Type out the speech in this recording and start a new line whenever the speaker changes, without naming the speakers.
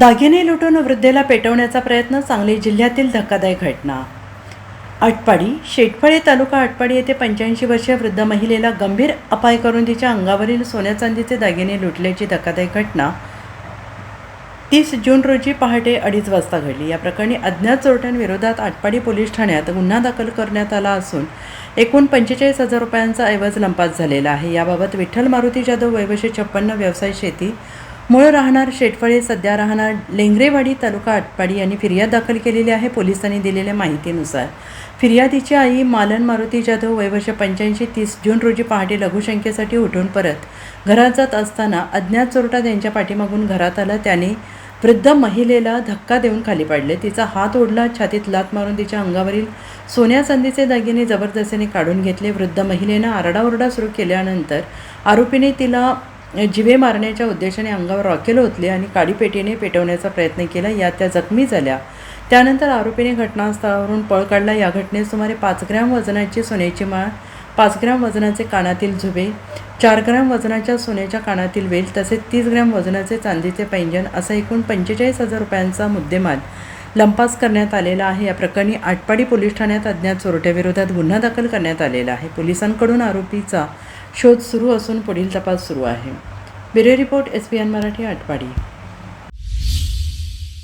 दागिने लुटून वृद्धेला पेटवण्याचा प्रयत्न, सांगली जिल्ह्यातील धक्कादायक घटना। आटपाडी शेटफळे तालुका आटपाडी येथे 85 वर्षीय वृद्ध महिलेला गंभीर अपाय करून तिच्या अंगावरील सोन्या चांदीचे दागिने लुटल्याची धक्कादायक घटना 30 जून रोजी पहाटे 2:30 वाजता घडली। या प्रकरणी अज्ञात चोरट्यांविरोधात आटपाडी पोलीस ठाण्यात गुन्हा दाखल करण्यात आला असून एकूण 45,000 रुपयांचा ऐवज लंपास झालेला आहे। याबाबत विठ्ठल मारुती जाधव, वय 56, व्यवसाय शेती, मूळ राहणार शेटफळे, सध्या राहणार लेंगरेवाडी, तालुका आटपाडी यांनी फिर्याद दाखल केलेली आहे। पोलिसांनी दिलेल्या माहितीनुसार फिर्यादीची आई मालन मारुती जाधव, वय 85, 30 जून रोजी पहाटे लघुशंकेसाठी उठून परत घरात जात असताना अज्ञात चोरटा त्यांच्या पाठीमागून घरात आला। त्याने वृद्ध महिलेला धक्का देऊन खाली पाडले, तिचा हात ओढला, छातीत लाथ मारून तिच्या अंगावरील सोन्या चांदीचे दागिने जबरदस्तीने काढून घेतले। वृद्ध महिलेनं आरडाओरडा सुरू केल्यानंतर आरोपीने तिला जिवे मारण्याच्या उद्देशाने अंगावर रॉकेल ओतले आणि काडीपेटीने पेटवण्याचा प्रयत्न केला। यात त्या जखमी झाल्या। त्यानंतर आरोपीने घटनास्थळावरून पळ काढला। या घटनेत सुमारे 5 ग्रॅम वजनाची सोन्याची माळ, 5 ग्रॅम वजनाचे कानातील झुबे, 4 ग्रॅम वजनाच्या सोन्याच्या कानातील वेल तसेच 30 ग्रॅम वजनाचे चांदीचे पैंजण असा एकूण 45,000 रुपयांचा मुद्देमाल लंपास करण्यात आलेला आहे। या प्रकरणी आटपाडी पोलीस ठाण्यात अज्ञात चोरट्याविरोधात गुन्हा दाखल करण्यात आलेला आहे। पोलिसांकडून आरोपीचा शोध सुरू असून पुढील तपास सुरू आहे। Bureau report, SBN Marathi, Atpadi.